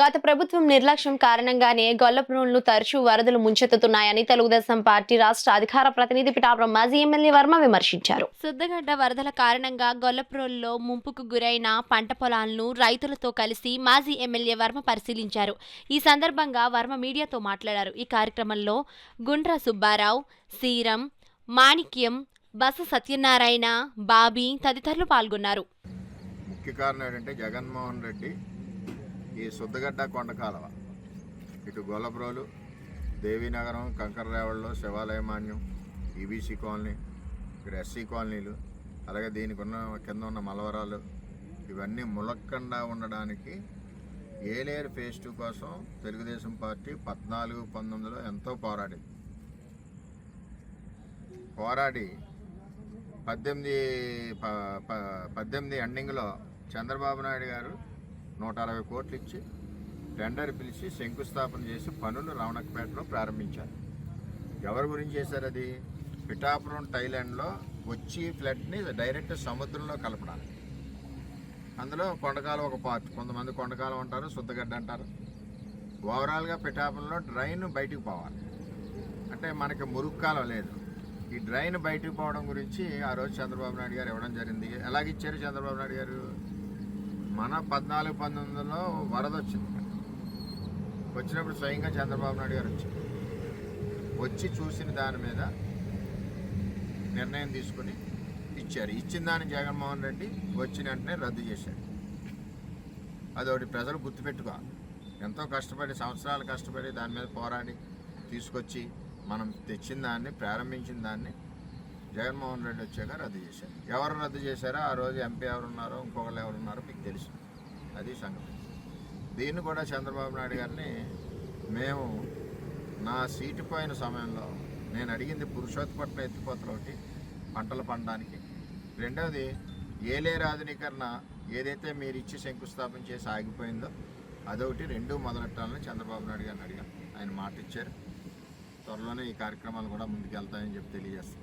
గత ప్రభుత్వం నిర్లక్ష్యం కారణంగానే గొల్లప్రోలును తరచూ వరదలు ముంచెత్తుతున్నాయని తెలుగుదేశం పార్టీ రాష్ట్ర అధికార ప్రతినిధి పిఠాపురం మాజీ ఎమ్మెల్యే వర్మ విమర్శించారు. సుద్దగడ్డ వరదల కారణంగా గొల్లప్రోలులో ముంపుకు గురైన పంట పొలాలను రైతులతో కలిసి మాజీ ఎమ్మెల్యే వర్మ పరిశీలించారు. ఈ సందర్భంగా వర్మ మీడియాతో మాట్లాడారు. ఈ కార్యక్రమంలో గుండ్ర సుబ్బారావు, సీరం, మాణిక్యం, బస సత్యనారాయణ, బాబీ తదితరులు పాల్గొన్నారు. ముఖ్య కారణం ఏంటంటే జగన్మోహన్ రెడ్డి ఈ సుద్దగడ్డ కొండకాలవ ఇటు గొల్లప్రోలు, దేవీనగరం, కంకర్రేవళ్ళు, శివాలయమాన్యం, ఈబీసీ కాలనీ, ఇక్కడ ఎస్సీ కాలనీలు, అలాగే దీనికి ఉన్న కింద ఉన్న మలవరాలు ఇవన్నీ ములక్కండా ఉండడానికి ఏలేరు ఫేజ్ 2 కోసం తెలుగుదేశం పార్టీ 14-19లో ఎంతో పోరాడి 18 ఎండింగ్లో చంద్రబాబు నాయుడు గారు 160 కోట్లు ఇచ్చి టెండర్ పిలిచి శంకుస్థాపన చేసి పనులు రవణకపేటలో ప్రారంభించారు. ఎవరి గురించి చేశారు? అది పిఠాపురం టైలాండ్లో వచ్చి ఫ్లడ్ని డైరెక్ట్ సముద్రంలో కలపడానికి. అందులో కొండకాలం ఒక పార్ట్, కొంతమంది కొండకాలం అంటారు, శుద్ధగడ్డ అంటారు. ఓవరాల్గా పిఠాపురంలో డ్రైన్ బయటికి పోవాలి అంటే మనకి మురుక్కాలం లేదు. ఈ డ్రైన్ బయటికి పోవడం గురించి ఆ రోజు చంద్రబాబు నాయుడు గారు ఇవ్వడం జరిగింది. ఎలాగిచ్చారు చంద్రబాబు నాయుడు గారు? మన 14-19లో వరద వచ్చింది. వచ్చినప్పుడు స్వయంగా చంద్రబాబు నాయుడు గారు వచ్చి చూసిన దాని మీద నిర్ణయం తీసుకుని ఇచ్చారు. ఇచ్చిన దాన్ని జగన్మోహన్ రెడ్డి వచ్చిన వెంటనే రద్దు చేశాడు. అదొకటి ప్రజలు గుర్తుపెట్టుకోవాలి. ఎంతో కష్టపడి, సంవత్సరాలు కష్టపడి దాని మీద పోరాడి తీసుకొచ్చి మనం తెచ్చిన దాన్ని, ప్రారంభించిన దాన్ని జగన్మోహన్ రెడ్డి వచ్చాక రద్దు చేశారు. ఎవరు రద్దు చేశారో ఆ రోజు ఎంపీ ఎవరున్నారో, ఇంకొకరు ఎవరున్నారో మీకు తెలుసు. అది సంగతి. దీన్ని కూడా చంద్రబాబు నాయుడు గారిని మేము నా సీటు పోయిన సమయంలో నేను అడిగింది పురుషోత్పట్నం ఎత్తిపోతలు ఒకటి పంటలు పండడానికి, రెండవది ఏలేరు ఆధునీకరణ ఏదైతే మీరు ఇచ్చి శంకుస్థాపన చేసి ఆగిపోయిందో అదొకటి, 2 మొదలెట్టాలని చంద్రబాబు నాయుడు గారిని అడిగాను. ఆయన మాట ఇచ్చారు. త్వరలోనే ఈ కార్యక్రమాలు కూడా ముందుకు వెళ్తాయని చెప్పి తెలియజేస్తున్నాను.